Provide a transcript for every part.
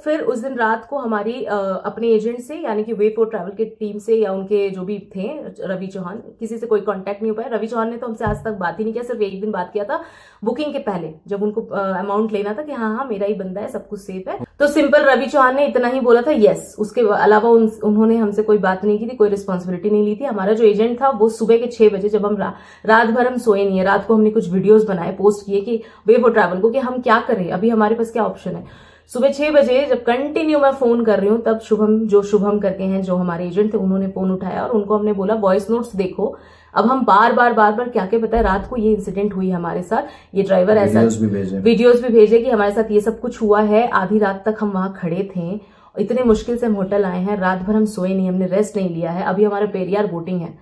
फिर उस दिन रात को हमारी अपने एजेंट से यानी कि वे फॉर ट्रैवल के टीम से या उनके जो भी थे रवि चौहान, किसी से कोई कांटेक्ट नहीं हो पाया। रवि चौहान ने तो हमसे आज तक बात ही नहीं किया, सिर्फ एक दिन बात किया था बुकिंग के पहले, जब उनको अमाउंट लेना था कि हाँ हाँ मेरा ही बंदा है, सब कुछ सेफ है। तो सिंपल रवि चौहान ने इतना ही बोला था यस, उसके अलावा उन्होंने हमसे कोई बात नहीं की थी, कोई रिस्पॉन्सिबिलिटी नहीं ली थी। हमारा जो एजेंट था वो सुबह के 6 बजे, जब हम रात भर हम सोए नहीं है, रात को हमने कुछ वीडियोज बनाए, पोस्ट किए कि वे फॉर ट्रैवल को कि हम क्या करें, अभी हमारे पास क्या ऑप्शन है। सुबह 6 बजे जब कंटिन्यू मैं फोन कर रही हूँ, तब शुभम करके हैं जो हमारे एजेंट थे, उन्होंने फोन उठाया और उनको हमने बोला वॉइस नोट्स देखो। अब हम बार बार क्या पता है रात को ये इंसिडेंट हुई हमारे साथ, ये ड्राइवर ऐसा वीडियोज भी भेजे कि हमारे साथ ये सब कुछ हुआ है। आधी रात तक हम वहां खड़े थे, इतने मुश्किल से हम होटल आए हैं, रात भर हम सोए नहीं, हमने रेस्ट नहीं लिया है, अभी हमारा पेरियार बोटिंग है।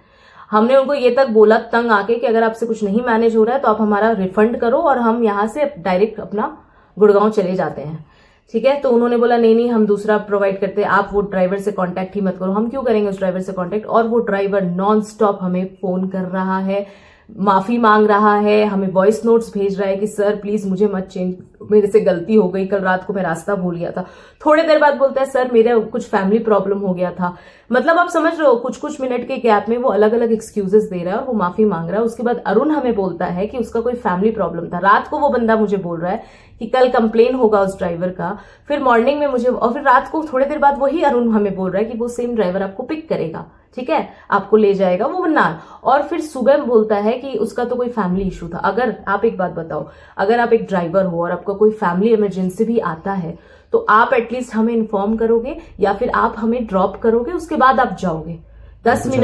हमने उनको ये तक बोला तंग आके कि अगर आपसे कुछ नहीं मैनेज हो रहा है तो आप हमारा रिफंड करो और हम यहाँ से डायरेक्ट अपना गुड़गांव चले जाते हैं, ठीक है। तो उन्होंने बोला नहीं हम दूसरा प्रोवाइड करते हैं, आप वो ड्राइवर से कांटेक्ट ही मत करो। हम क्यों करेंगे उस ड्राइवर से कांटेक्ट, और वो ड्राइवर नॉन स्टॉप हमें फोन कर रहा है, माफी मांग रहा है, हमें वॉइस नोट्स भेज रहा है कि सर प्लीज मुझे मत चेंज, मेरे से गलती हो गई, कल रात को मैं रास्ता भूल गया था। थोड़ी देर बाद बोलता है सर मेरा कुछ फैमिली प्रॉब्लम हो गया था। मतलब आप समझ रहे हो, कुछ मिनट के गैप में वो अलग अलग एक्सक्यूजेस दे रहा है और वो माफी मांग रहा है। उसके बाद अरुण हमें बोलता है कि उसका कोई फैमिली प्रॉब्लम था। रात को वो बंदा मुझे बोल रहा है कि कल कंप्लेन होगा उस ड्राइवर का, फिर मॉर्निंग में मुझे, और फिर रात को थोड़ी देर बाद वही अरुण हमें बोल रहा है कि वो सेम ड्राइवर आपको पिक करेगा, ठीक है, आपको ले जाएगा वो मन्नार। और फिर सुबह बोलता है कि उसका तो कोई फैमिली इशू था। अगर आप एक बात बताओ, अगर आप एक ड्राइवर हो और आपका कोई फैमिली इमरजेंसी भी आता है तो आप एटलीस्ट हमें इन्फॉर्म करोगे या फिर आप हमें ड्रॉप करोगे, उसके बाद आप जाओगे, 10 मिनट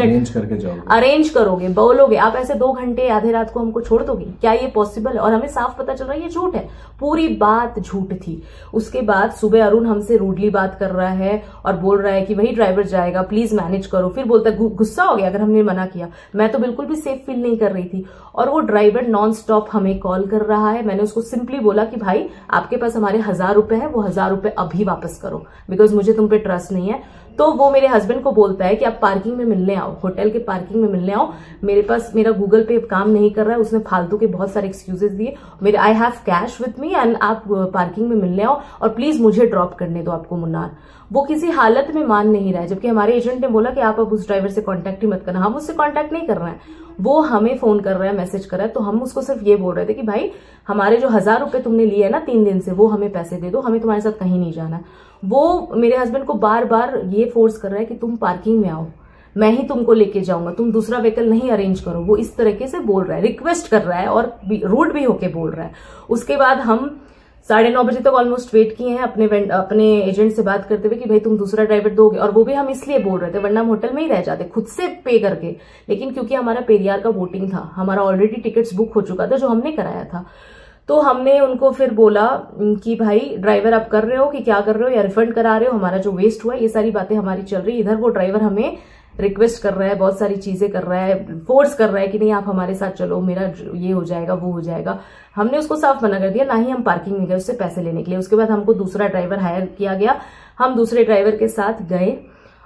अरेंज करोगे, बोलोगे। आप ऐसे 2 घंटे आधे रात को हमको छोड़ दोगे, क्या ये पॉसिबल है? और हमें साफ पता चल रहा है ये झूठ है, पूरी बात झूठ थी। उसके बाद सुबह अरुण हमसे रूडली बात कर रहा है और बोल रहा है कि वही ड्राइवर जाएगा, प्लीज मैनेज करो। फिर बोलता है, गुस्सा हो गया अगर हमने मना किया। मैं तो बिल्कुल भी सेफ फील नहीं कर रही थी और वो ड्राइवर नॉन स्टॉप हमें कॉल कर रहा है। मैंने उसको सिंपली बोला कि भाई आपके पास हमारे 1000 रुपए है, वो 1000 रुपए अभी वापस करो, बिकॉज मुझे तुम पे ट्रस्ट नहीं है। तो वो मेरे हस्बैंड को बोलता है कि आप पार्किंग में मिलने आओ, होटल के पार्किंग में मिलने आओ, मेरे पास मेरा गूगल पे काम नहीं कर रहा है। उसने फालतू के बहुत सारे एक्सक्यूजेस दिए, मेरे I have cash with me and आप पार्किंग में मिलने आओ और प्लीज मुझे ड्रॉप करने दो आपको मुन्नार। वो किसी हालत में मान नहीं रहा है, जबकि हमारे एजेंट ने बोला कि आप अब उस ड्राइवर से कांटेक्ट ही मत करना। हम उससे कांटेक्ट नहीं कर रहे हैं, वो हमें फोन कर रहा है, मैसेज कर रहा है। तो हम उसको सिर्फ ये बोल रहे थे कि भाई हमारे जो 1000 रुपए तुमने लिए है ना 3 दिन से, वो हमें पैसे दे दो, हमें तुम्हारे साथ कहीं नहीं जाना है। वो मेरे हस्बैंड को बार बार ये फोर्स कर रहा है कि तुम पार्किंग में आओ, मैं ही तुमको लेके जाऊंगा, तुम दूसरा व्हीकल नहीं अरेंज करो। वो इस तरीके से बोल रहा है, रिक्वेस्ट कर रहा है और रूड भी होके बोल रहा है। उसके बाद हम 9:30 बजे तक ऑलमोस्ट वेट किए हैं अपने एजेंट से बात करते हुए कि भाई तुम दूसरा ड्राइवर दोगे, और वो भी हम इसलिए बोल रहे थे वरना हम होटल में ही रह जाते खुद से पे करके। लेकिन क्योंकि हमारा पेरियार का वोटिंग था, हमारा ऑलरेडी टिकट्स बुक हो चुका था जो हमने कराया था, तो हमने उनको फिर बोला कि भाई ड्राइवर आप कर रहे हो कि क्या कर रहे हो, या रिफंड करा रहे हो, हमारा जो वेस्ट हुआ, ये सारी बातें हमारी चल रही। इधर वो ड्राइवर हमें रिक्वेस्ट कर रहा है, बहुत सारी चीजें कर रहा है, फोर्स कर रहा है कि नहीं आप हमारे साथ चलो, मेरा ये हो जाएगा वो हो जाएगा। हमने उसको साफ मना कर दिया, ना ही हम पार्किंग में गए उससे पैसे लेने के लिए। उसके बाद हमको दूसरा ड्राइवर हायर किया गया, हम दूसरे ड्राइवर के साथ गए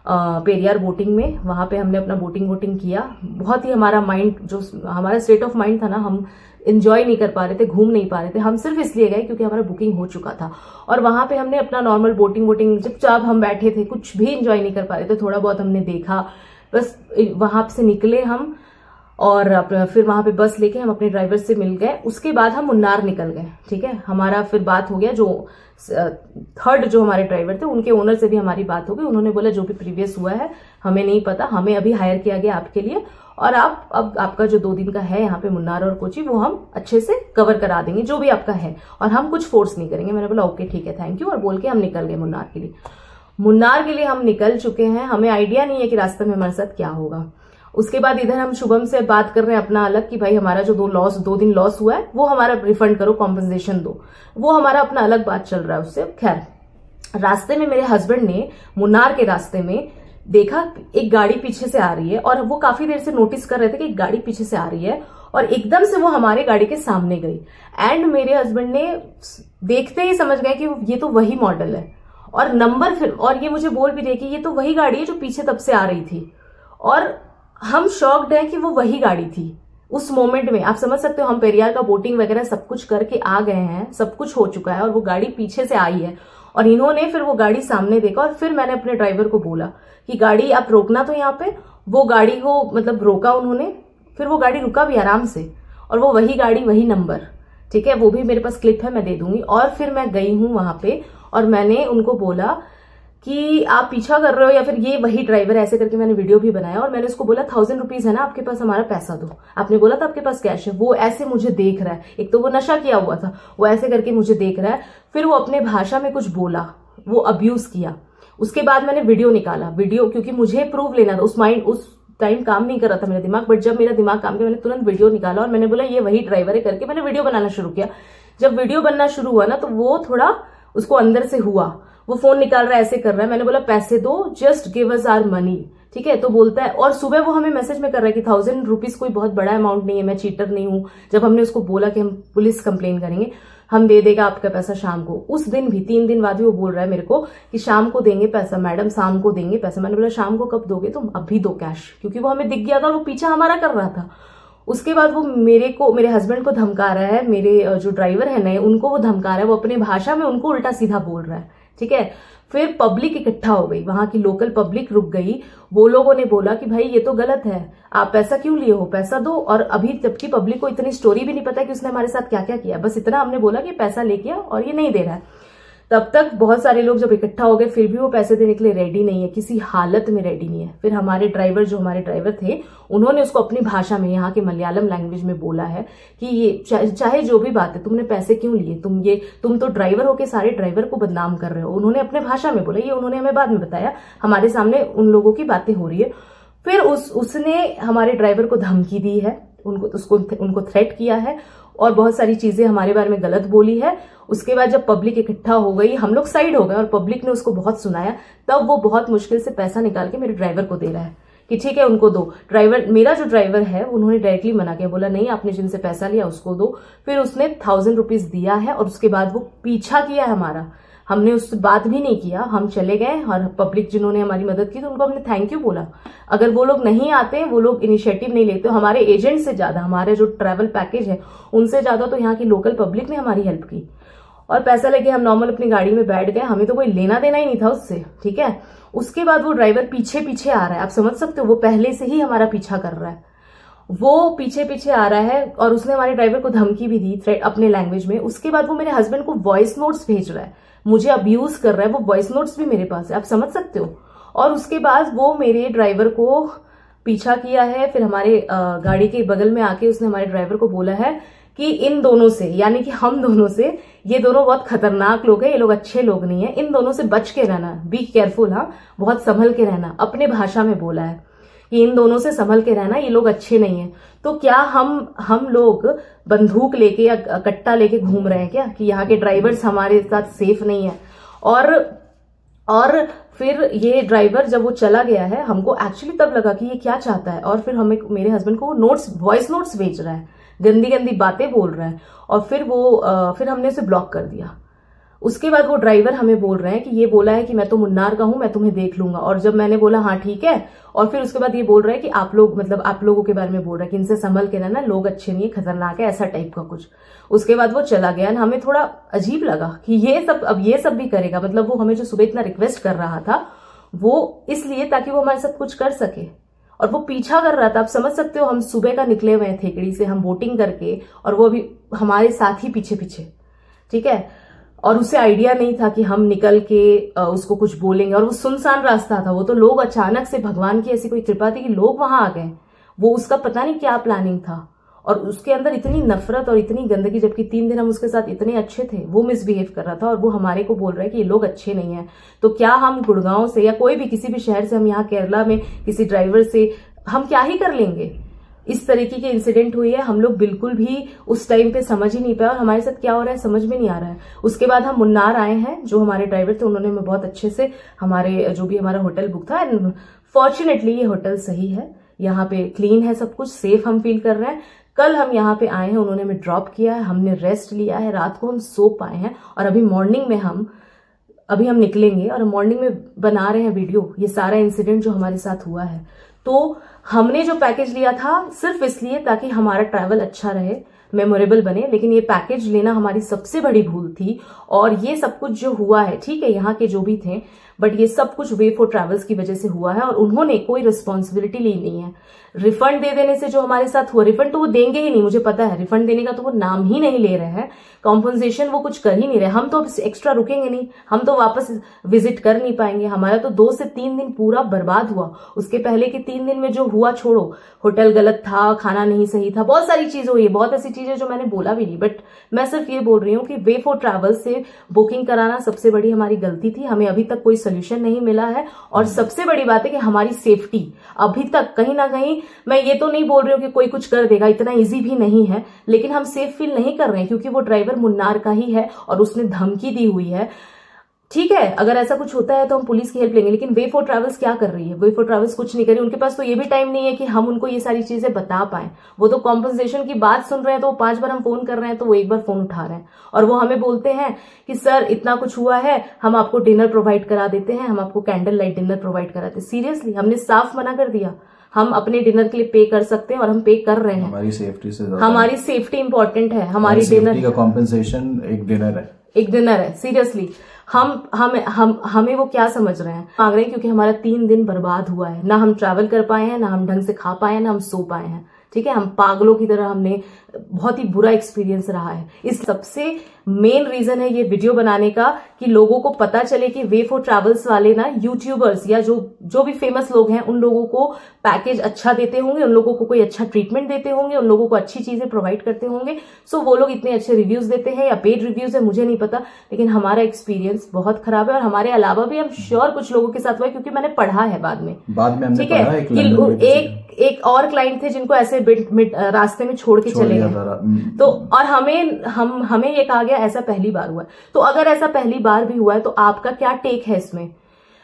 पेरियार बोटिंग में। वहां पे हमने अपना बोटिंग किया। बहुत ही हमारा माइंड, जो हमारा स्टेट ऑफ माइंड था ना, हम एंजॉय नहीं कर पा रहे थे, घूम नहीं पा रहे थे। हम सिर्फ इसलिए गए क्योंकि हमारा बुकिंग हो चुका था और वहां पे हमने अपना नॉर्मल बोटिंग चुपचाप हम बैठे थे, कुछ भी एंजॉय नहीं कर पा रहे थे। थोड़ा बहुत हमने देखा, बस वहां से निकले हम और फिर वहां पे बस लेके हम अपने ड्राइवर से मिल गए। उसके बाद हम मुन्नार निकल गए, ठीक है। हमारा फिर बात हो गया, जो थर्ड जो हमारे ड्राइवर थे उनके ओनर से भी हमारी बात हो गई। उन्होंने बोला जो भी प्रीवियस हुआ है हमें नहीं पता, हमें अभी हायर किया गया आपके लिए, और आप अब आपका जो 2 दिन का है यहाँ पे मुन्नार और कोची, वो हम अच्छे से कवर करा देंगे जो भी आपका है, और हम कुछ फोर्स नहीं करेंगे। मैंने बोला ओके ठीक है थैंक यू, और बोल के हम निकल गए मुन्नार के लिए। मुन्नार के लिए हम निकल चुके हैं, हमें आइडिया नहीं है कि रास्ते में हमारे साथ क्या होगा। उसके बाद इधर हम शुभम से बात कर रहे हैं अपना अलग कि भाई हमारा जो 2 दिन लॉस हुआ है वो हमारा रिफंड करो, कॉम्पनसेशन दो, वो हमारा अपना अलग बात चल रहा है उससे। खैर, रास्ते में मेरे हस्बैंड ने मुन्नार के रास्ते में देखा एक गाड़ी पीछे से आ रही है, और वो काफी देर से नोटिस कर रहे थे कि एक गाड़ी पीछे से आ रही है, और एकदम से वो हमारे गाड़ी के सामने गई। एंड मेरे हस्बैंड ने देखते ही समझ गए कि ये तो वही मॉडल है, और नंबर फिर, और ये मुझे बोल भी रहे कि ये तो वही गाड़ी है जो पीछे तब से आ रही थी। और हम शॉक्ड हैं कि वो वही गाड़ी थी उस मोमेंट में। आप समझ सकते हो, हम पेरियार का बोटिंग वगैरह सब कुछ करके आ गए हैं, सब कुछ हो चुका है, और वो गाड़ी पीछे से आई है। और इन्होंने फिर वो गाड़ी सामने देखा और फिर मैंने अपने ड्राइवर को बोला कि गाड़ी आप रोकना, तो यहाँ पे वो गाड़ी को मतलब रोका उन्होंने, फिर वो गाड़ी रुका भी आराम से, और वो वही गाड़ी वही नंबर, ठीक है, वो भी मेरे पास क्लिप है, मैं दे दूंगी। और फिर मैं गई हूं वहां पे और मैंने उनको बोला कि आप पीछा कर रहे हो या फिर ये वही ड्राइवर, ऐसे करके मैंने वीडियो भी बनाया और मैंने उसको बोला 1000 रुपीज है ना आपके पास, हमारा पैसा दो। आपने बोला था आपके पास कैश है। वो ऐसे मुझे देख रहा है, एक तो वो नशा किया हुआ था, वो ऐसे करके मुझे देख रहा है, फिर वो अपने भाषा में कुछ बोला, वो अब्यूज किया। उसके बाद मैंने वीडियो निकाला, वीडियो क्योंकि मुझे प्रूफ लेना था, उस टाइम काम नहीं कर रहा था मेरा दिमाग, बट जब मेरा दिमाग काम किया मैंने तुरंत वीडियो निकाला और मैंने बोला ये वही ड्राइवर है करके मैंने वीडियो बनाना शुरू किया। जब वीडियो बनना शुरू हुआ ना तो वो थोड़ा उसको अंदर से हुआ, वो फोन निकाल रहा है, ऐसे कर रहा है। मैंने बोला पैसे दो, just give us our money, ठीक है। तो बोलता है, और सुबह वो हमें मैसेज में कर रहा है कि 1000 रुपीज कोई बहुत बड़ा अमाउंट नहीं है, मैं चीटर नहीं हूं। जब हमने उसको बोला कि हम पुलिस कंप्लेन करेंगे, हम दे देगा आपका पैसा शाम को, उस दिन भी 3 दिन बाद भी वो बोल रहा है मेरे को कि शाम को देंगे पैसा मैडम, शाम को देंगे पैसा। मैंने बोला शाम को कब दोगे तुम? अभी दो कैश, क्योंकि वो हमें दिख गया था, वो पीछा हमारा कर रहा था। उसके बाद वो मेरे हस्बैंड को धमका रहा है, मेरे जो ड्राइवर है नए उनको वो धमका रहा है, वो अपने भाषा में उनको उल्टा सीधा बोल रहा है, ठीक है। फिर पब्लिक इकट्ठा हो गई, वहां की लोकल पब्लिक रुक गई। वो लोगों ने बोला कि भाई ये तो गलत है, आप पैसा क्यों लिए हो, पैसा दो। और अभी जबकि पब्लिक को इतनी स्टोरी भी नहीं पता कि उसने हमारे साथ क्या क्या किया, बस इतना हमने बोला कि पैसा लेके आओ और ये नहीं दे रहा है। तब तक बहुत सारे लोग जब इकट्ठा हो गए, फिर भी वो पैसे देने के लिए रेडी नहीं है, किसी हालत में रेडी नहीं है। फिर हमारे ड्राइवर थे उन्होंने उसको अपनी भाषा में, यहाँ के मलयालम लैंग्वेज में बोला है कि ये चाहे जो भी बात है, तुमने पैसे क्यों लिए, तुम तो ड्राइवर हो के सारे ड्राइवर को बदनाम कर रहे हो। उन्होंने अपने भाषा में बोला, ये उन्होंने हमें बाद में बताया, हमारे सामने उन लोगों की बातें हो रही है। फिर उसने हमारे ड्राइवर को धमकी दी है, उनको थ्रेट किया है और बहुत सारी चीजें हमारे बारे में गलत बोली है। उसके बाद जब पब्लिक इकट्ठा हो गई, हम लोग साइड हो गए और पब्लिक ने उसको बहुत सुनाया, तब वो बहुत मुश्किल से पैसा निकाल के मेरे ड्राइवर को दे रहा है कि ठीक है उनको दो। मेरा जो ड्राइवर है उन्होंने डायरेक्टली मना किया, बोला नहीं आपने जिनसे पैसा लिया उसको दो। फिर उसने 1000 रुपीज दिया है और उसके बाद वो पीछा किया है हमारा, हमने उससे बात भी नहीं किया, हम चले गए। और पब्लिक जिन्होंने हमारी मदद की तो उनको हमने थैंक यू बोला। अगर वो लोग नहीं आते, वो लोग इनिशिएटिव नहीं लेते, हमारे एजेंट से ज्यादा, हमारे जो ट्रैवल पैकेज है उनसे ज्यादा तो यहाँ की लोकल पब्लिक ने हमारी हेल्प की। और पैसा लेके हम नॉर्मल अपनी गाड़ी में बैठ गए, हमें तो कोई लेना देना ही नहीं था उससे, ठीक है। उसके बाद वो ड्राइवर पीछे पीछे आ रहा है, आप समझ सकते हो, वो पहले से ही हमारा पीछा कर रहा है, वो पीछे पीछे आ रहा है और उसने हमारे ड्राइवर को धमकी भी दी अपने लैंग्वेज में। उसके बाद वो मेरे हस्बैंड को वॉइस नोट्स भेज रहा है, मुझे अब्यूज कर रहा है, वो वॉइस नोट्स भी मेरे पास है, आप समझ सकते हो। और उसके बाद वो मेरे ड्राइवर को पीछा किया है, फिर हमारे गाड़ी के बगल में आके उसने हमारे ड्राइवर को बोला है कि इन दोनों से, यानी कि हम दोनों से, ये दोनों बहुत खतरनाक लोग हैं, ये लोग अच्छे लोग नहीं है, इन दोनों से बच के रहना, बी केयरफुल, हाँ, बहुत संभल के रहना, अपने भाषा में बोला है कि इन दोनों से संभल के रहना, ये लोग अच्छे नहीं है। तो क्या हम लोग बंदूक लेके या कट्टा लेके घूम रहे हैं क्या कि यहाँ के ड्राइवर्स हमारे साथ सेफ नहीं है। और फिर ये ड्राइवर जब वो चला गया है, हमको एक्चुअली तब लगा कि ये क्या चाहता है, और फिर हमें, मेरे हस्बैंड को वॉइस नोट्स भेज रहा है, गंदी गंदी बातें बोल रहा है, और फिर हमने उसे ब्लॉक कर दिया। उसके बाद वो ड्राइवर हमें बोल रहे हैं कि ये बोला है कि मैं तो मुन्नार का हूं, मैं तुम्हें देख लूंगा। और जब मैंने बोला हाँ ठीक है, और फिर उसके बाद ये बोल रहा है कि आप लोगों के बारे में बोल रहा है कि इनसे संभल के रहना, लोग अच्छे नहीं है, खतरनाक है, ऐसा टाइप का कुछ। उसके बाद वो चला गया। हमें थोड़ा अजीब लगा कि ये सब भी करेगा, मतलब वो हमें जो सुबह इतना रिक्वेस्ट कर रहा था वो इसलिए ताकि वो हमारे साथ कुछ कर सके, और वो पीछा कर रहा था। आप समझ सकते हो, हम सुबह का निकले हुए हैं थेकड़ी से, हम बोटिंग करके, और वो अभी हमारे साथ ही पीछे पीछे, ठीक है। और उसे आइडिया नहीं था कि हम निकल के उसको कुछ बोलेंगे, और वो सुनसान रास्ता था, वो तो लोग अचानक से, भगवान की ऐसी कोई कृपा थी कि लोग वहां आ गए, वो उसका पता नहीं क्या प्लानिंग था। और उसके अंदर इतनी नफरत और इतनी गंदगी, जबकि 3 दिन हम उसके साथ इतने अच्छे थे, वो मिसबिहेव कर रहा था, और वो हमारे को बोल रहा है कि ये लोग अच्छे नहीं है। तो क्या हम गुड़गांव से या कोई भी किसी भी शहर से, हम यहाँ केरला में किसी ड्राइवर से हम क्या ही कर लेंगे। इस तरीके के इंसिडेंट हुई है, हम लोग बिल्कुल भी उस टाइम पे समझ ही नहीं पाया, और हमारे साथ क्या हो रहा है समझ में नहीं आ रहा है। उसके बाद हम मुन्नार आए हैं, जो हमारे ड्राइवर थे उन्होंने हमें बहुत अच्छे से, हमारे जो भी हमारा होटल बुक था, एंड फॉर्चुनेटली ये होटल सही है, यहाँ पे क्लीन है, सब कुछ सेफ हम फील कर रहे हैं। कल हम यहाँ पे आए हैं, उन्होंने हमें ड्रॉप किया है, हमने रेस्ट लिया है, रात को हम सो पाए हैं, और अभी मॉर्निंग में हम निकलेंगे और मॉर्निंग में बना रहे हैं वीडियो, ये सारा इंसिडेंट जो हमारे साथ हुआ है। तो हमने जो पैकेज लिया था सिर्फ इसलिए ताकि हमारा ट्रैवल अच्छा रहे, मेमोरेबल बने, लेकिन ये पैकेज लेना हमारी सबसे बड़ी भूल थी। और ये सब कुछ जो हुआ है, ठीक है, यहाँ के जो भी थे, बट ये सब कुछ वे फॉर ट्रैवल्स की वजह से हुआ है और उन्होंने कोई रिस्पॉन्सिबिलिटी ली नहीं है। रिफंड दे देने से जो हमारे साथ हुआ, रिफंड तो वो देंगे ही नहीं, मुझे पता है, रिफंड देने का तो वो नाम ही नहीं ले रहे हैं, कॉम्पनसेशन वो कुछ कर ही नहीं रहे। हम तो एक्स्ट्रा रुकेंगे नहीं, हम तो वापस विजिट कर नहीं पाएंगे, हमारा तो 2 से 3 दिन पूरा बर्बाद हुआ। उसके पहले के 3 दिन में जो हुआ छोड़ो, होटल गलत था, खाना नहीं सही था, बहुत सारी चीजें हुई, बहुत ऐसी चीजें जो मैंने बोला भी नहीं। बट मैं सिर्फ ये बोल रही हूँ कि वे फॉर ट्रैवल से बुकिंग कराना सबसे बड़ी हमारी गलती थी, हमें अभी तक कोई सोल्यूशन नहीं मिला है। और सबसे बड़ी बात है कि हमारी सेफ्टी अभी तक कहीं ना कहीं, मैं ये तो नहीं बोल रही हूँ कि कोई कुछ कर देगा, इतना इजी भी नहीं है, लेकिन हम सेफ फील नहीं कर रहे हैं क्योंकि वो ड्राइवर मुन्नार का ही है और उसने धमकी दी हुई है। ठीक है, अगर ऐसा कुछ होता है तो हम पुलिस की हेल्प लेंगे, लेकिन वे फॉर ट्रैवल्स क्या कर रही है? वे फॉर ट्रैवल्स कुछ नहीं कर रही, उनके पास तो ये भी टाइम नहीं है कि हम उनको ये सारी चीजें बता पाए। वो तो कॉम्पनसेशन की बात सुन रहे हैं, तो 5 बार हम फोन कर रहे हैं तो वो 1 बार फोन उठा रहे हैं और वो हमें बोलते हैं कि सर इतना कुछ हुआ है, हम आपको डिनर प्रोवाइड करा देते हैं, हम आपको कैंडल लाइट डिनर प्रोवाइड कराते हैं। सीरियसली, हमने साफ मना कर दिया, हम अपने डिनर के लिए पे कर सकते हैं और हम पे कर रहे हैं। हमारी सेफ्टी से हमारी सेफ्टी इंपॉर्टेंट है, हमारी डिनर का कॉम्पनसेशन एक डिनर है, एक डिनर है। सीरियसली, हमें वो क्या समझ रहे हैं, मांग रहे हैं क्योंकि हमारा 3 दिन बर्बाद हुआ है, ना हम ट्रैवल कर पाए हैं, ना हम ढंग से खा पाए हैं, ना हम सो पाए हैं। ठीक है, हम पागलों की तरह, हमने बहुत ही बुरा एक्सपीरियंस रहा है। इस सबसे मेन रीजन है ये वीडियो बनाने का कि लोगों को पता चले कि वे फॉर ट्रैवल्स वाले ना यूट्यूबर्स या जो भी फेमस लोग हैं उन लोगों को पैकेज अच्छा देते होंगे, उन लोगों को कोई अच्छा ट्रीटमेंट देते होंगे, उन लोगों को अच्छी चीजें प्रोवाइड करते होंगे, सो वो लोग इतने अच्छे रिव्यूज देते हैं या पेड रिव्यूज है, मुझे नहीं पता, लेकिन हमारा एक्सपीरियंस बहुत खराब है। और हमारे अलावा भी हम श्योर कुछ लोगों के साथ हुआ है क्योंकि मैंने पढ़ा है बाद में ठीक है, एक और क्लाइंट थे जिनको ऐसे रास्ते में छोड़ के चले गए, तो और हमें ये कहा गया ऐसा पहली बार हुआ है। तो अगर ऐसा पहली बार भी हुआ है तो आपका क्या टेक है इसमें?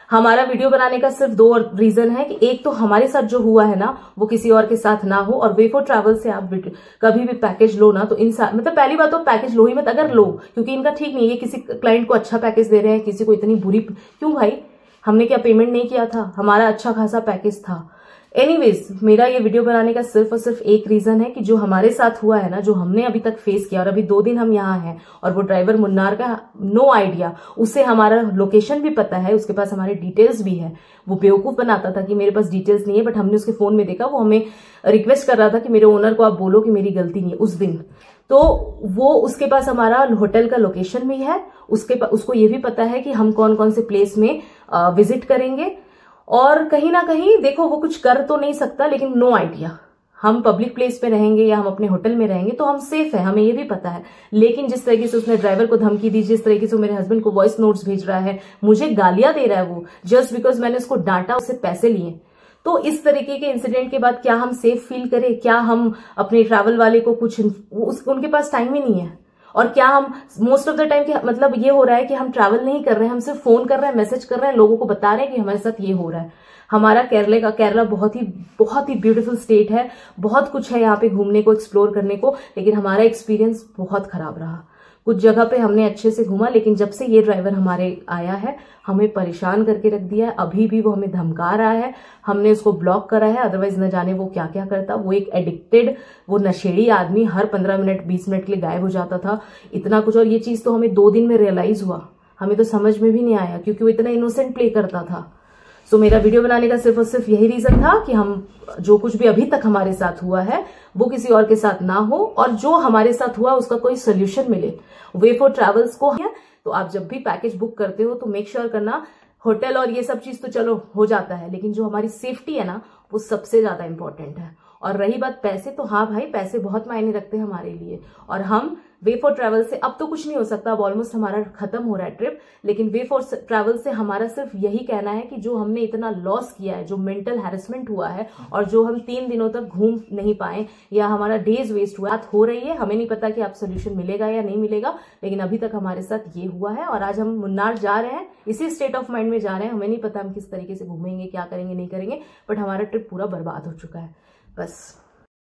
हमारा वीडियो बनाने का सिर्फ 2 रीजन है कि एक तो हमारे साथ जो हुआ है ना वो किसी और के साथ ना हो, और वे फॉर ट्रैवल से आप कभी भी पैकेज लो ना तो मतलब पहली बात तो पैकेज लो ही मत, अगर लो, क्योंकि इनका ठीक नहीं है, किसी क्लाइंट को अच्छा पैकेज दे रहे हैं, किसी को इतनी बुरी, क्यों भाई? हमने क्या पेमेंट नहीं किया था? हमारा अच्छा खासा पैकेज था। एनीवेज, मेरा ये वीडियो बनाने का सिर्फ और सिर्फ एक रीजन है कि जो हमारे साथ हुआ है ना, जो हमने अभी तक फेस किया, और अभी 2 दिन हम यहाँ हैं, और वो ड्राइवर मुन्नार का नो आइडिया, उसे हमारा लोकेशन भी पता है, उसके पास हमारे डिटेल्स भी है। वो बेवकूफ बनाता था कि मेरे पास डिटेल्स नहीं है, बट हमने उसके फोन में देखा, वो हमें रिक्वेस्ट कर रहा था कि मेरे ओनर को आप बोलो कि मेरी गलती नहीं है उस दिन। तो वो उसके पास हमारा होटल का लोकेशन भी है, उसको ये भी पता है कि हम कौन कौन से प्लेस में विजिट करेंगे, और कहीं ना कहीं देखो वो कुछ कर तो नहीं सकता, लेकिन नो आइडिया, हम पब्लिक प्लेस पे रहेंगे या हम अपने होटल में रहेंगे तो हम सेफ है, हमें ये भी पता है। लेकिन जिस तरीके से उसने ड्राइवर को धमकी दी, जिस तरीके से मेरे हस्बैंड को वॉइस नोट्स भेज रहा है, मुझे गालियां दे रहा है वो, जस्ट बिकॉज मैंने उसको डांटा, उससे पैसे लिए, तो इस तरीके के इंसिडेंट के बाद क्या हम सेफ फील करें? क्या हम अपने ट्रैवल वाले को कुछ, उनके पास टाइम ही नहीं है, और क्या हम मोस्ट ऑफ द टाइम के मतलब ये हो रहा है कि हम ट्रैवल नहीं कर रहे हैं, हम सिर्फ फोन कर रहे हैं, मैसेज कर रहे हैं, लोगों को बता रहे हैं कि हमारे साथ ये हो रहा है। हमारा केरला बहुत ही ब्यूटीफुल स्टेट है, बहुत कुछ है यहाँ पे घूमने को, एक्सप्लोर करने को, लेकिन हमारा एक्सपीरियंस बहुत खराब रहा। कुछ जगह पे हमने अच्छे से घूमा, लेकिन जब से ये ड्राइवर हमारे आया है हमें परेशान करके रख दिया है। अभी भी वो हमें धमका रहा है, हमने उसको ब्लॉक करा है, अदरवाइज न जाने वो क्या क्या करता। वो एक एडिक्टेड, वो नशेड़ी आदमी, हर 15 मिनट 20 मिनट के लिए गायब हो जाता था, इतना कुछ। और ये चीज तो हमें 2 दिन में रियलाइज हुआ, हमें तो समझ में भी नहीं आया क्योंकि वो इतना इनोसेंट प्ले करता था। सो मेरा वीडियो बनाने का सिर्फ और सिर्फ यही रीजन था कि हम जो कुछ भी अभी तक हमारे साथ हुआ है वो किसी और के साथ ना हो, और जो हमारे साथ हुआ उसका कोई सोल्यूशन मिले। वे फॉर ट्रैवल्स को है तो आप जब भी पैकेज बुक करते हो तो मेक श्योर करना, होटल और ये सब चीज तो चलो हो जाता है, लेकिन जो हमारी सेफ्टी है ना वो सबसे ज्यादा इंपॉर्टेंट है। और रही बात पैसे, तो हाँ भाई, पैसे बहुत मायने रखते हैं हमारे लिए, और हम वे फॉर ट्रैवल से अब तो कुछ नहीं हो सकता, अब ऑलमोस्ट हमारा खत्म हो रहा है ट्रिप, लेकिन वे फॉर ट्रैवल से हमारा सिर्फ यही कहना है कि जो हमने इतना लॉस किया है, जो मेंटल हैरेसमेंट हुआ है, और जो हम 3 दिनों तक घूम नहीं पाए या हमारा डेज वेस्ट हुआ, बात हो रही है। हमें नहीं पता कि आप सोल्यूशन मिलेगा या नहीं मिलेगा, लेकिन अभी तक हमारे साथ ये हुआ है। और आज हम मुन्नार जा रहे हैं, इसी स्टेट ऑफ माइंड में जा रहे हैं, हमें नहीं पता हम किस तरीके से घूमेंगे, क्या करेंगे, नहीं करेंगे, बट हमारा ट्रिप पूरा बर्बाद हो चुका है। बस